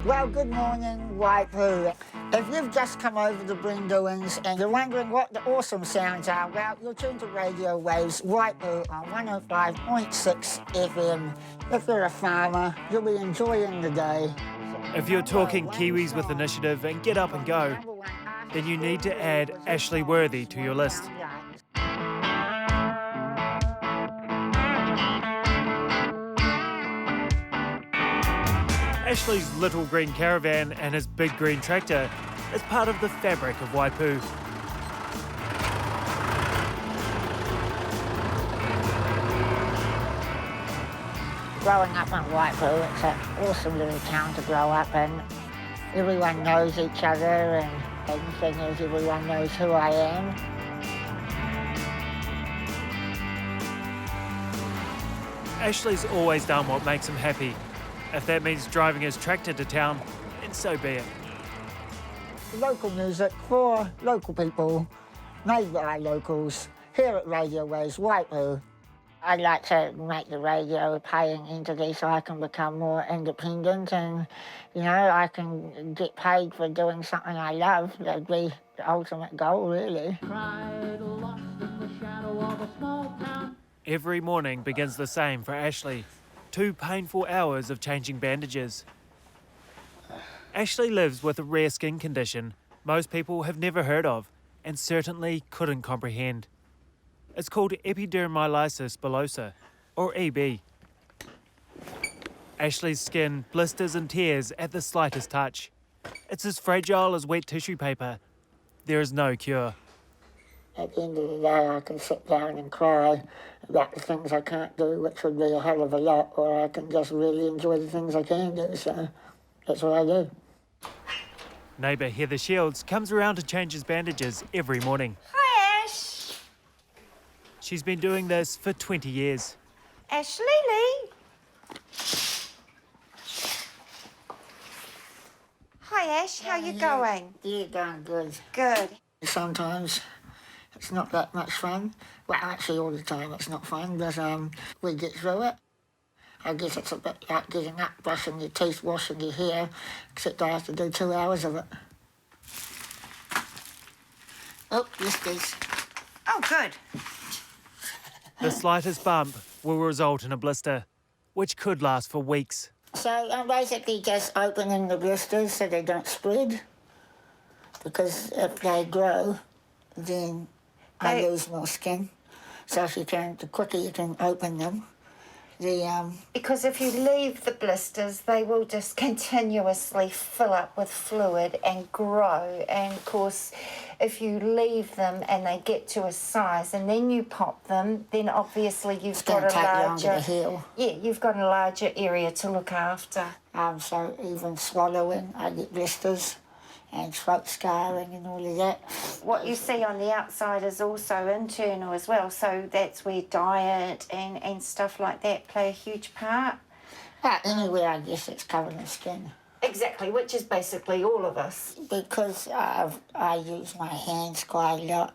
Well, good morning, Waipu. If you've just come over to Bandages and you're wondering what the awesome sounds are, well, you're tuned to Radio Waves Waipu on 105.6 FM. If you're a farmer, you'll be enjoying the day. If you're talking Kiwis with initiative and get up and go, then you need to add Ashley Worthy to your list. Ashley's little green caravan and his big green tractor is part of the fabric of Waipu. Growing up in Waipu, it's an awesome little town to grow up in. Everyone knows each other, and the thing is, everyone knows who I am. Ashley's always done what makes him happy. If that means driving his tractor to town, then so be it. Local music for local people, made by locals, here at Radio Waves Waipu. I'd like to make the radio paying entity so I can become more independent and, you know, I can get paid for doing something I love. That'd be the ultimate goal, really. Every morning begins the same for Ashley. 2 painful hours of changing bandages. Ashley lives with a rare skin condition most people have never heard of and certainly couldn't comprehend. It's called epidermolysis bullosa, or EB. Ashley's skin blisters and tears at the slightest touch. It's as fragile as wet tissue paper. There is no cure. At the end of the day, I can sit down and cry about the things I can't do, which would be a hell of a lot, or I can just really enjoy the things I can do, so that's what I do. Neighbour Heather Shields comes around to change his bandages every morning. Hi, Ash. She's been doing this for 20 years. Ashley Lee. Hi, Ash. How you going? Yeah, going good. Good. Sometimes it's not that much fun. Well, actually, all the time it's not fun, but we get through it. I guess it's a bit like getting up, brushing your teeth, washing your hair, except I have to do 2 hours of it. Oh, blisters. Oh, good. The slightest bump will result in a blister, which could last for weeks. So I'm basically just opening the blisters so they don't spread, because if they grow, then I lose more skin. So if you can, the quicker you can open them, Because if you leave the blisters, they will just continuously fill up with fluid and grow. And of course, if you leave them and they get to a size and then you pop them, then obviously you've got a larger... to heal. Yeah, you've got a larger area to look after. So even swallowing, I get blisters and throat scarring and all of that. What you see on the outside is also internal as well, so that's where diet and stuff like that play a huge part. Anywhere, I guess, it's covered in skin. Exactly, which is basically all of us. Because I use my hands quite a lot,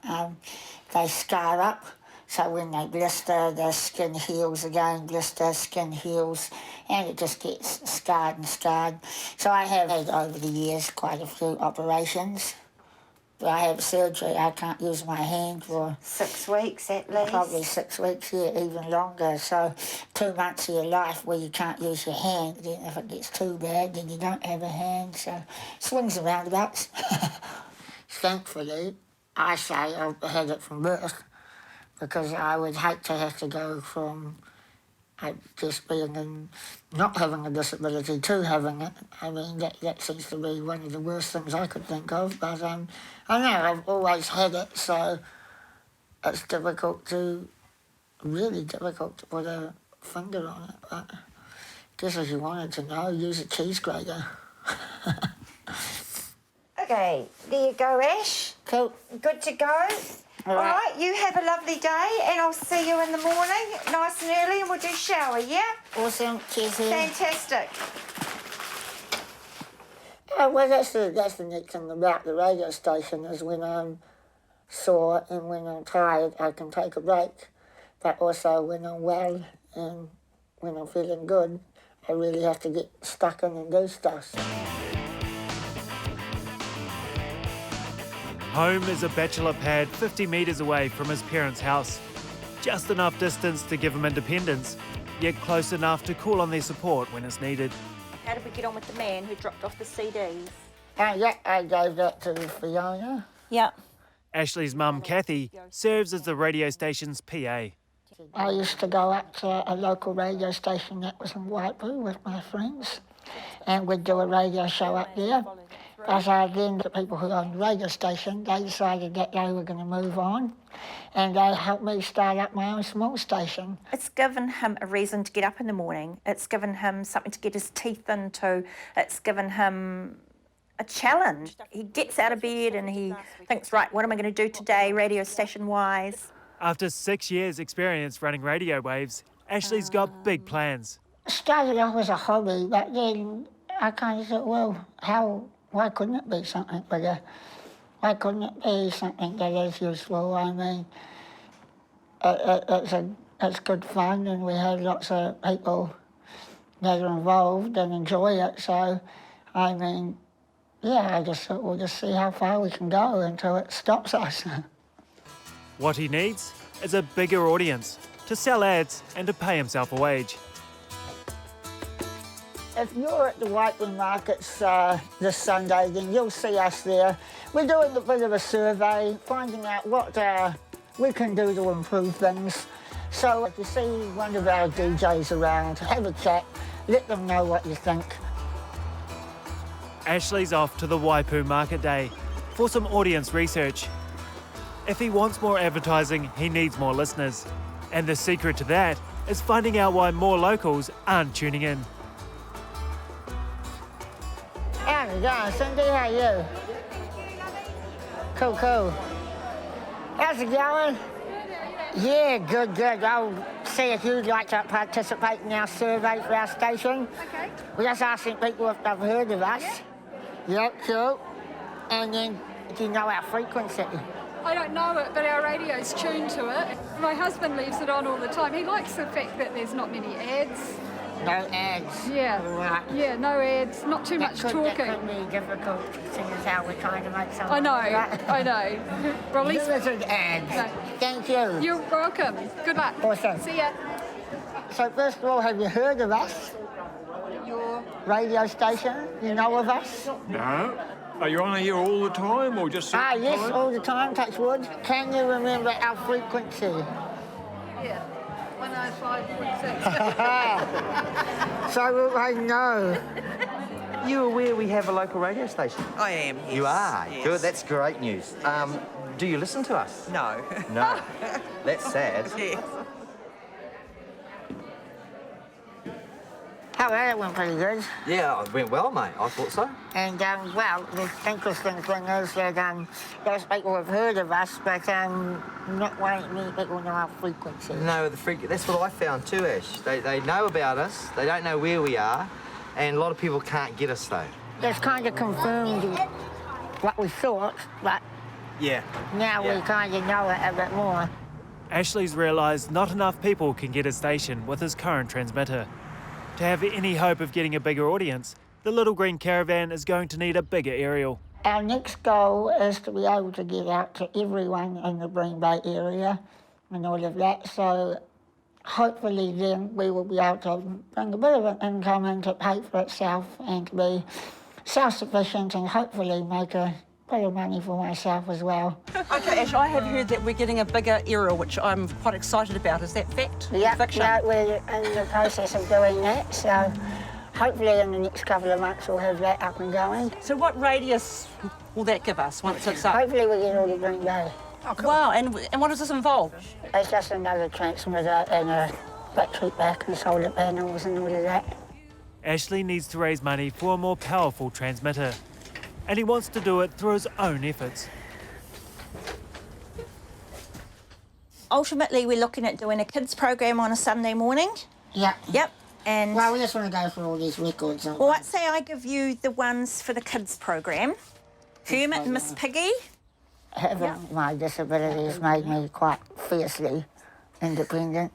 they scar up. So when they blister, the skin heals again, blister, skin heals, and it just gets scarred and scarred. So I have had over the years quite a few operations. But I have surgery, I can't use my hand for... 6 weeks at least? Probably 6 weeks, yeah, even longer. So 2 months of your life where you can't use your hand, then if it gets too bad, then you don't have a hand. So swings and roundabouts. Thankfully, I say I've had it from birth, because I would hate to have to go from just being in, not having a disability to having it. I mean, that seems to be one of the worst things I could think of. But I know I've always had it, so it's really difficult to put a finger on it. But I guess if you wanted to know, use a cheese grater. Okay, there you go, Ash. Cool. Good to go. All right, you have a lovely day, and I'll see you in the morning, nice and early, and we'll do shower, yeah? Awesome. Cheers. Fantastic. Well, that's the neat thing about the radio station, is when I'm sore and when I'm tired, I can take a break. But also when I'm well and when I'm feeling good, I really have to get stuck in and do stuff. Home is a bachelor pad 50 metres away from his parents' house. Just enough distance to give him independence, yet close enough to call on their support when it's needed. How did we get on with the man who dropped off the CDs? Yeah, I gave that to Fiona. Yeah. Ashley's mum, Kathy, serves as the radio station's PA. I used to go up to a local radio station that was in Waipu with my friends, and we'd do a radio show up there. But then the people who owned the radio station, they decided that they were going to move on, and they helped me start up my own small station. It's given him a reason to get up in the morning. It's given him something to get his teeth into. It's given him a challenge. He gets out of bed and he thinks, right, what am I going to do today, radio station-wise? After 6 years' experience running radio waves, Ashley's got big plans. It started off as a hobby, but then I kind of thought, well, why couldn't it be something bigger? Why couldn't it be something that is useful? I mean, it's good fun, and we have lots of people that are involved and enjoy it. So, I mean, yeah, I just thought we'll just see how far we can go until it stops us. What he needs is a bigger audience to sell ads and to pay himself a wage. If you're at the Waipu markets this Sunday, then you'll see us there. We're doing a bit of a survey, finding out what we can do to improve things. So if you see one of our DJs around, have a chat, let them know what you think. Ashley's off to the Waipu Market Day for some audience research. If he wants more advertising, he needs more listeners. And the secret to that is finding out why more locals aren't tuning in. How's it going, Cindy? How are you? Cool. How's it going? Yeah, good. I'll see if you'd like to participate in our survey for our station. Okay. We're just asking people if they've heard of us. Yep, cool. And then, do you know our frequency? I don't know it, but our radio's tuned to it. My husband leaves it on all the time. He likes the fact that there's not many ads. No ads. Yeah. Right. Yeah, no ads, not too much talking. That could be difficult, seeing as how we're trying to make something. I know. Right? Well, at least Limited ads. No. Thank you. You're welcome. Good luck. Awesome. See ya. So first of all, have you heard of us? Your radio station? You know of us? No. Are you on here all the time or just certain Yes, time? all the time, touch wood. Can you remember our frequency? Yeah. 105.6. So I know. You aware we have a local radio station? I am, yes. You are? Yes. Good, that's great news. Do you listen to us? No. No. That's sad. Yes. How that went pretty good. Yeah, it went well, mate. I thought so. And, well, the interesting thing is that those people have heard of us, but not many people know our frequency. No, that's what I found too, Ash. They know about us, they don't know where we are, and a lot of people can't get us, though. It's kind of confirmed what we thought, but Yeah. now we kind of know it a bit more. Ashley's realised not enough people can get his station with his current transmitter. To have any hope of getting a bigger audience, the little green caravan is going to need a bigger aerial. Our next goal is to be able to get out to everyone in the Green Bay area and all of that. So hopefully then we will be able to bring a bit of an income in to pay for itself and to be self-sufficient and hopefully make a bit of money for myself as well. Okay, Ash, I have heard that we're getting a bigger aerial, which I'm quite excited about. Is that fact? Yeah, Fiction? we're in the process of doing that. So hopefully in the next couple of months we'll have that up and going. So what radius will that give us once it's up? Hopefully we get all the Green Bay. Wow, and what does this involve? It's just another transmitter and a battery pack and solar panels and all of that. Ashley needs to raise money for a more powerful transmitter, and he wants to do it through his own efforts. Ultimately, we're looking at doing a kids program on a Sunday morning. Yeah. Yep. And Well, we just want to go through all these records. well, I'd say I give you the ones for the kids program. Hermit and Miss Piggy. Having my disabilities made me quite fiercely independent.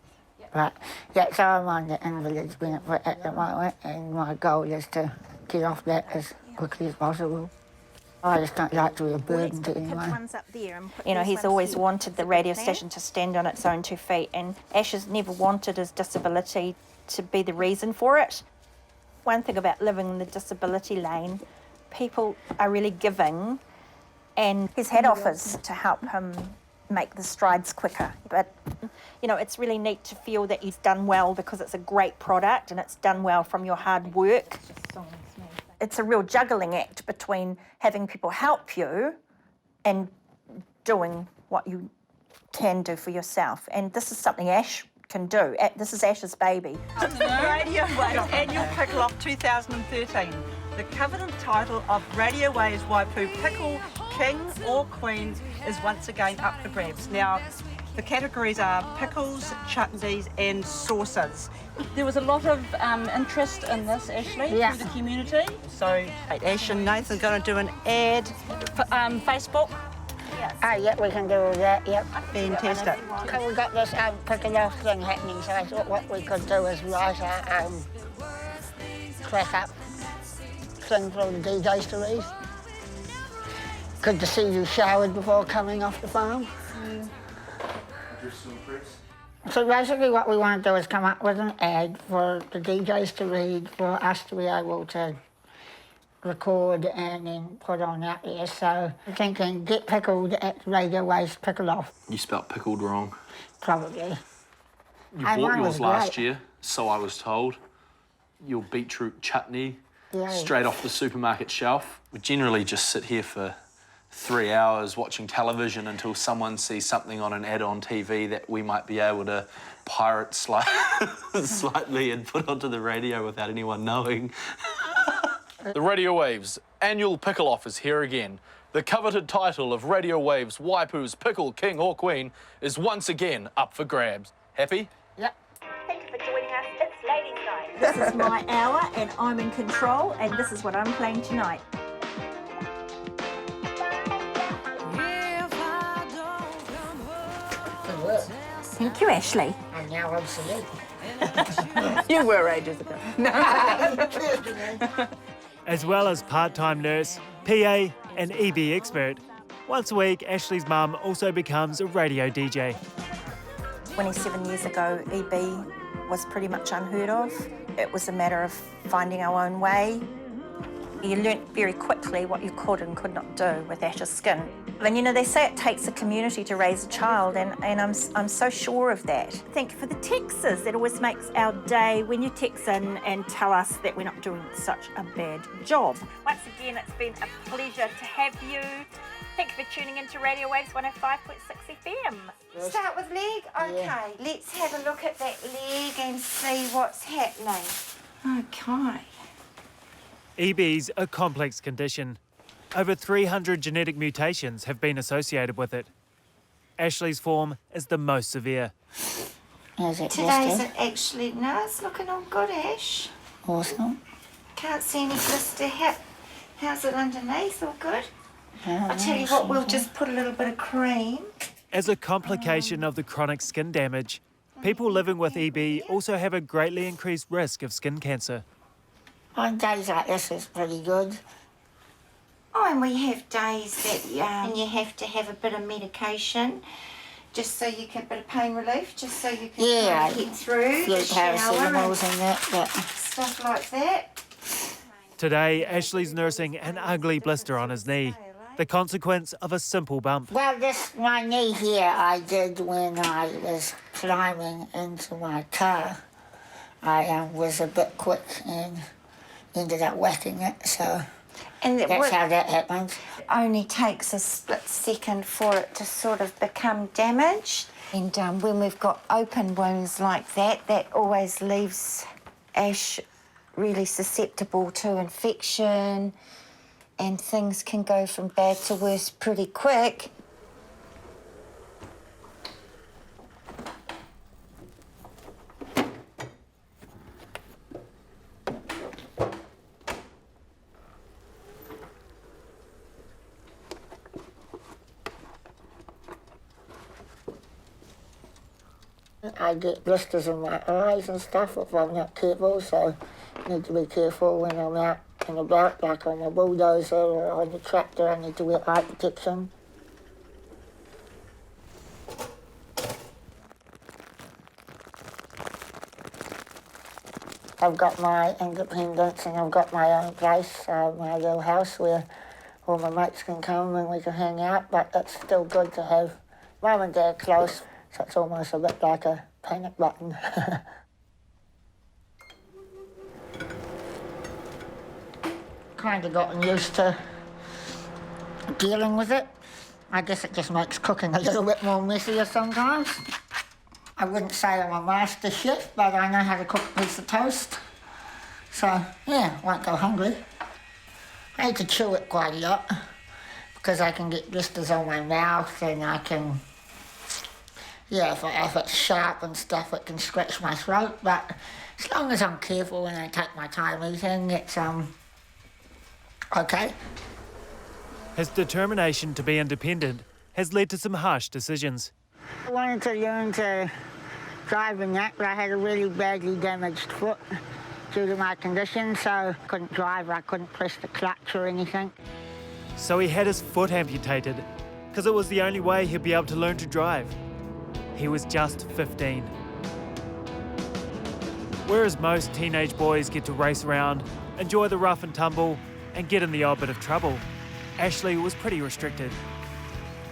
But yeah, so I'm on the invalid's benefit at the moment, and my goal is to get off that as quickly as possible. I just don't like to be a burden to Kids anyone. ones up there and you know, he's always wanted the radio station to stand on its own 2 feet, and Ash has never wanted his disability to be the reason for it. One thing about living in the disability lane, people are really giving, and he's had offers to help him make the strides quicker. But, you know, it's really neat to feel that he's done well because it's a great product and it's done well from your hard work. It's a real juggling act between having people help you and doing what you can do for yourself. And this is something Ash can do. This is Ash's baby. Radio Waves Annual Pickle Off 2013. The coveted title of Radio Waves Waipu Pickle King or Queen is once again up for grabs. Now, the categories are pickles, chutneys and sauces. There was a lot of interest in this, Ashley, through the community. So Ash and Nathan are going to do an ad for Facebook. Oh, yeah, we can do all that, yep. Fantastic. So we've got this picking off thing happening, so I thought what we could do is write a crack up thing for all the DJs to read. Good to see you showered before coming off the farm. So basically what we want to do is come up with an ad for the DJs to read, for us to be able to record and then put on out there. So I'm thinking, get pickled at Radio Waves Pickle Off. You spelt pickled wrong. Probably. You bought yours last year, so I was told. Your beetroot chutney, straight off the supermarket shelf. We generally just sit here for 3 hours watching television until someone sees something on an ad on TV that we might be able to pirate slightly and put onto the radio without anyone knowing. The Radio Waves Annual Pickle Off is here again. The coveted title of Radio Waves Waipu's Pickle King or Queen is once again up for grabs. Happy? Yep. Thank you for joining us. It's Ladies' Night. This is my hour and I'm in control, and this is what I'm playing tonight. Good work. Thank you, Ashley. And now obsolete. You were ages ago. As well as part-time nurse, PA and EB expert, once a week Ashley's mum also becomes a radio DJ. 27 years ago, EB was pretty much unheard of. It was a matter of finding our own way. You learnt very quickly what you could and could not do with Ash's skin. And you know, they say it takes a community to raise a child, and I'm so sure of that. Thank you for the texts. It always makes our day when you text in and tell us that we're not doing such a bad job. Once again, it's been a pleasure to have you. Thank you for tuning into Radio Waves 105.6 FM. Start with leg? Okay, let's have a look at that leg and see what's happening. Okay. EB's a complex condition. Over 300 genetic mutations have been associated with it. Ashley's form is the most severe. Today's actually, no, it's looking all good, Ash. Awesome. Can't see any blister. How's it underneath? All good? I'll tell you what, we'll just put a little bit of cream. As a complication of the chronic skin damage, people living with EB also have a greatly increased risk of skin cancer. On days like this, it's pretty good. Oh, and we have days that you have to have a bit of medication, just so you can, a bit of pain relief, just so you can kind of get through the shower and stuff like that. Today, Ashley's nursing an ugly blister on his knee, the consequence of a simple bump. Well, my knee here I did when I was climbing into my car. I was a bit quick and ended up whacking it, so that's how that happens. It only takes a split second for it to sort of become damaged. And when we've got open wounds like that, that always leaves Ash really susceptible to infection, and things can go from bad to worse pretty quick. I get blisters in my eyes and stuff if I'm not careful, so I need to be careful when I'm out and about, like on a bulldozer or on the tractor. I need to wear eye protection. I've got my independence and I've got my own place, my little house where all my mates can come and we can hang out, but it's still good to have Mum and Dad close, so it's almost a bit like a panic button. Kind of gotten used to dealing with it. I guess it just makes cooking a little bit more messier sometimes. I wouldn't say I'm a master chef, but I know how to cook a piece of toast. So, yeah, won't go hungry. I need to chew it quite a lot because I can get blisters on my mouth and I can, yeah, if it's sharp and stuff, it can scratch my throat. But as long as I'm careful and I take my time eating, it's okay. His determination to be independent has led to some harsh decisions. I wanted to learn to drive in that, but I had a really badly damaged foot due to my condition, so I couldn't drive, I couldn't press the clutch or anything. So he had his foot amputated because it was the only way he'd be able to learn to drive. He was just 15. Whereas most teenage boys get to race around, enjoy the rough and tumble, and get in the odd bit of trouble, Ashley was pretty restricted.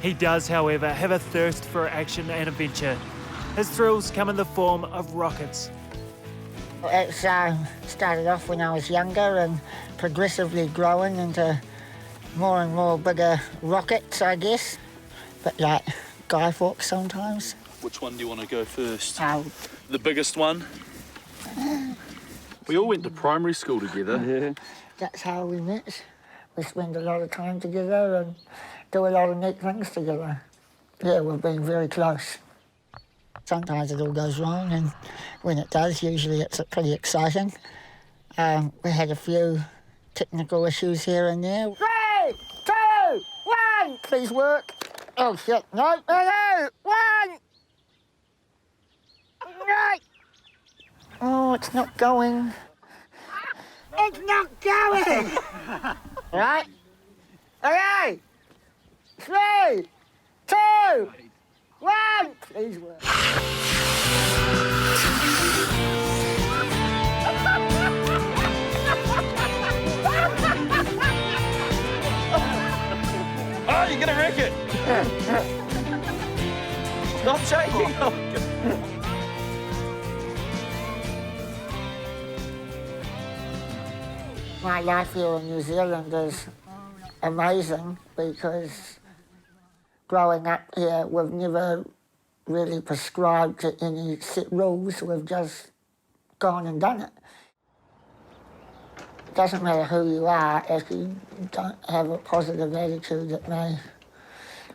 He does, however, have a thirst for action and adventure. His thrills come in the form of rockets. It started off when I was younger and progressively growing into more and more bigger rockets, I guess. But like Guy Fawkes sometimes. Which one do you want to go first? The biggest one? We all went to primary school together. Yeah. That's how we met. We spend a lot of time together and do a lot of neat things together. Yeah, we've been very close. Sometimes it all goes wrong, and when it does, usually it's pretty exciting. We had a few technical issues here and there. 3, 2, 1, please work. Oh shit, no, 1. No. Oh, it's not going. It's not going! Right? Okay! 3, 2, 1, please work. Oh, you're gonna wreck it! Stop shaking! My life here in New Zealand is amazing because growing up here, we've never really prescribed to any set rules. We've just gone and done it. It doesn't matter who you are, if you don't have a positive attitude, it may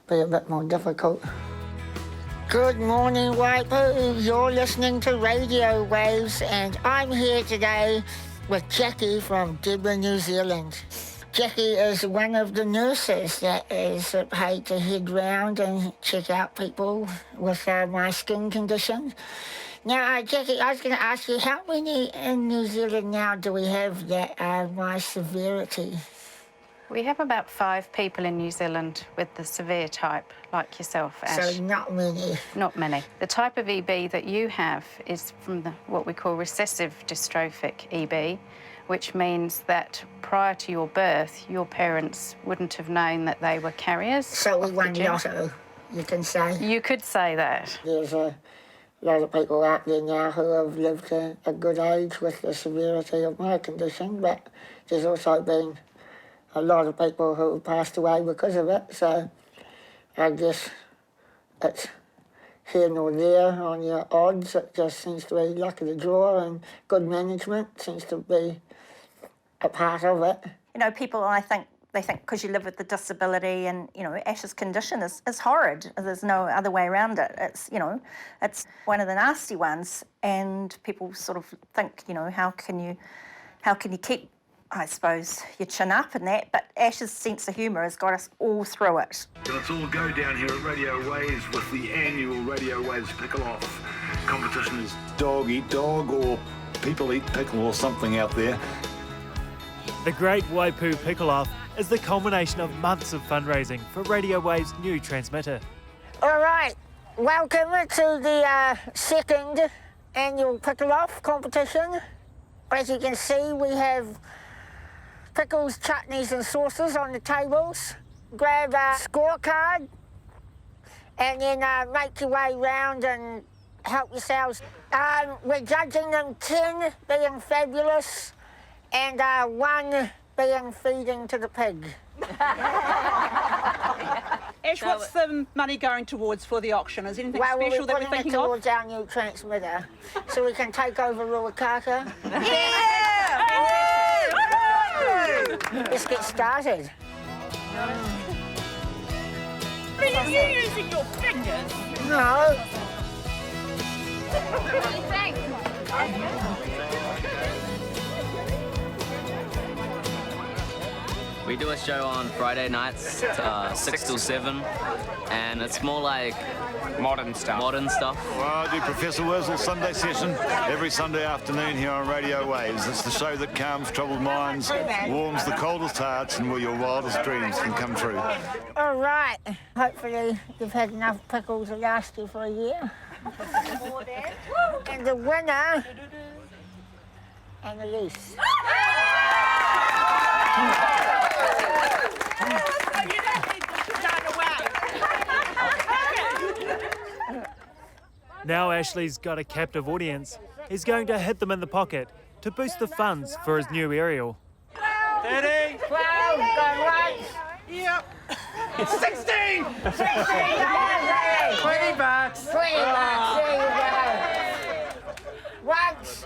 be a bit more difficult. Good morning, Waipu. You're listening to Radio Waves, and I'm here today with Jackie from Debra, New Zealand. Jackie is one of the nurses that is paid to head round and check out people with my skin condition. Now, Jackie, I was going to ask you, how many in New Zealand now do we have that are my severity? We have about 5 people in New Zealand with the severe type, like yourself, Ash. So not many. Not many. The type of EB that you have is from what we call recessive dystrophic EB, which means that prior to your birth, your parents wouldn't have known that they were carriers. So we won lotto, you can say. You could say that. There's a lot of people out there now who have lived to a good age with the severity of my condition, but there's also been a lot of people who have passed away because of it, so I guess it's here nor there on your odds. It just seems to be luck of the draw, and good management seems to be a part of it. You know, people, I think, they think because you live with the disability and, you know, Ash's condition is horrid. There's no other way around it. It's, you know, it's one of the nasty ones, and people sort of think, you know, how can you keep, I suppose, your chin up and that, but Ash's sense of humour has got us all through it. Let's all go down here at Radio Waves with the annual Radio Waves Pickle Off. competition is dog eat dog or people eat pickle or something out there. The Great Waipu Pickle-Off is the culmination of months of fundraising for Radio Wave's new transmitter. All right, welcome to the second annual Pickle-Off competition. As you can see, we have pickles, chutneys and sauces on the tables. Grab a scorecard and then make your way round and help yourselves. We're judging them 10 being fabulous and 1 being feeding to the pig. Ash, what's the money going towards for the auction? Is anything special that we're thinking of? Towards our new transmitter, so we can take over Ruakaka. Yeah! Let's get started. Are you using your fingers? No. We do a show on Friday nights, 6 till 7, and it's more like modern stuff. Well, I do Professor Wurzel's Sunday session every Sunday afternoon here on Radio Waves. It's the show that calms troubled minds, warms the coldest hearts, and where your wildest dreams can come true. All right. Hopefully you've had enough pickles to last you for a year. And the winner, Annalise. Now Ashley's got a captive audience, he's going to hit them in the pocket to boost the funds for his new aerial. 30. 12, going once. Yep. 16. 16. 20 bucks. 20 bucks. There you go. Once.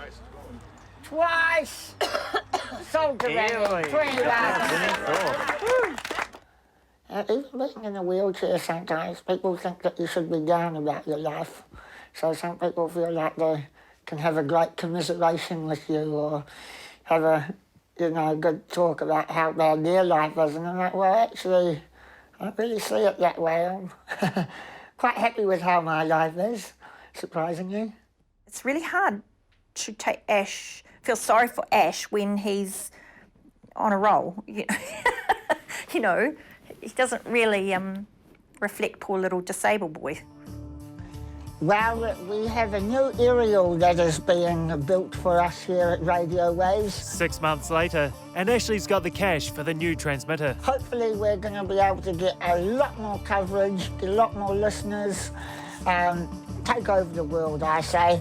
Twice. Sold to them. 20 bucks. Even being in a wheelchair sometimes, people think that you should be down about your life. So some people feel like they can have a great commiseration with you or have a, good talk about how bad their life is. And I'm like, well, actually, I don't really see it that way. I'm quite happy with how my life is, surprisingly. It's really hard to feel sorry for Ash when he's on a roll. He doesn't really reflect poor little disabled boy. Well, we have a new aerial that is being built for us here at Radio Waves. 6 months later, and Ashley's got the cash for the new transmitter. Hopefully we're going to be able to get a lot more coverage, a lot more listeners, take over the world, I say.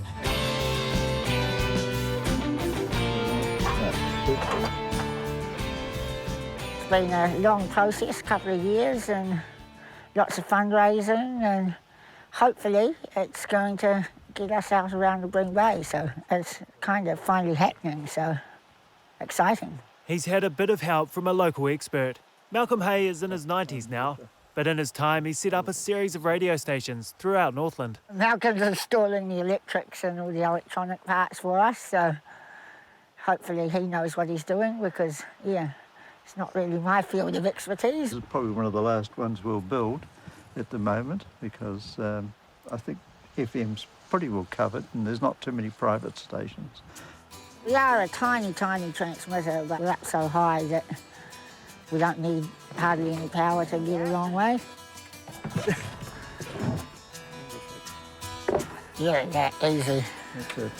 It's been a long process, a couple of years, and lots of fundraising, and hopefully it's going to get us out around the Green Bay, so it's kind of finally happening, so exciting. He's had a bit of help from a local expert. Malcolm Hay is in his 90s now, but in his time he set up a series of radio stations throughout Northland. Malcolm's installing the electrics and all the electronic parts for us, so hopefully he knows what he's doing because, it's not really my field of expertise. This is probably one of the last ones we'll build at the moment because I think FM's pretty well covered and there's not too many private stations. We are a tiny, tiny transmitter, but we're up so high that we don't need hardly any power to get a long way. Yeah, that easy. That's it.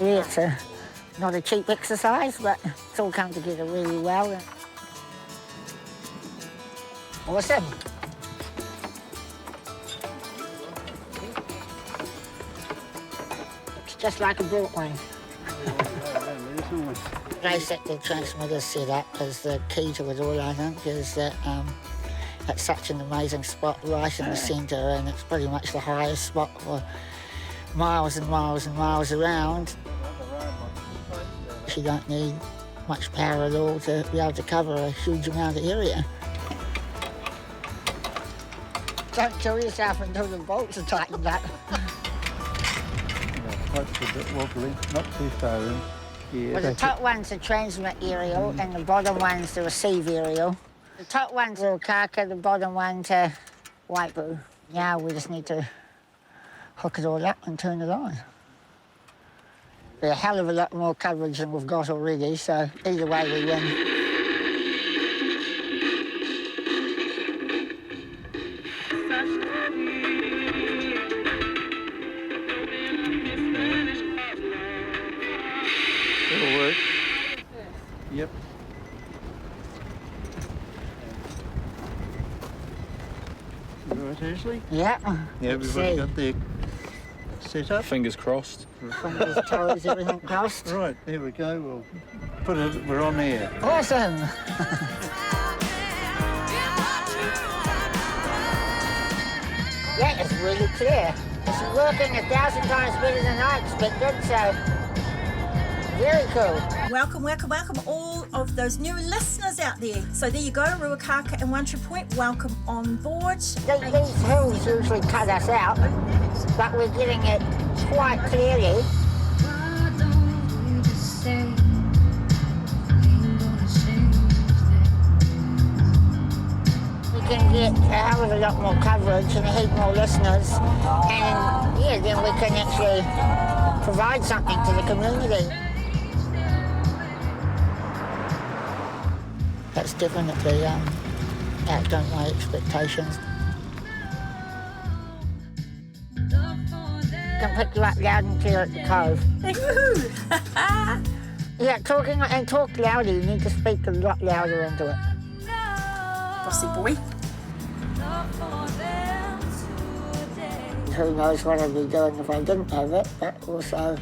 Yeah, it's not a cheap exercise, but it's all come together really well. Awesome. It's just like a built one. They set the transmitter set up because the key to it all, I think, is that it's such an amazing spot right in the centre, and it's pretty much the highest spot for miles and miles and miles around. You don't need much power at all to be able to cover a huge amount of area. Don't kill yourself until the bolts are tightened up. Pipe's a bit wobbly, not too far in. Yeah, Well, the top one's the transmit aerial and the bottom one's the receive aerial. The top one's Ruakaka, the bottom one's Waipu. Now we just need to hook it all up and turn it on. Be a hell of a lot more coverage than we've got already, so either way we win. It'll work. Yep. You all right, Ashley? Yeah. Yeah, everybody got their set up? Fingers crossed. Fingers, toes, everything crossed. Right, here we go. We'll put it, we're on air. Awesome. Yeah, it's really clear. It's working 1,000 times better than I expected, so very cool. Welcome, welcome, welcome, all of those new listeners out there. So there you go, Ruakaka and One Tree Point, welcome on board. These hills usually cut us out, but we're getting it quite clearly. We can get a hell of a lot more coverage and a heap more listeners, and yeah, then we can actually provide something to the community. That's definitely outdone my expectations. Can pick you up loud and clear at the cove. Yeah, talk louder. You need to speak a lot louder into it. Bossy boy. Who knows what I'd be doing if I didn't have it, but also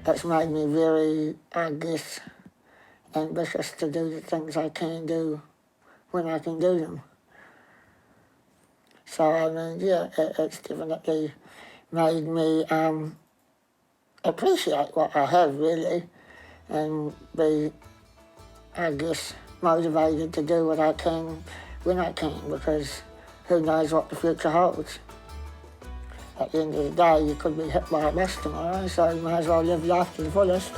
it's made me very, I guess, ambitious to do the things I can do when I can do them. So, I mean, yeah, it's definitely made me appreciate what I have, really, and be, I guess, motivated to do what I can when I can, because who knows what the future holds. At the end of the day, you could be hit by a bus tomorrow, so you might as well live life to the fullest.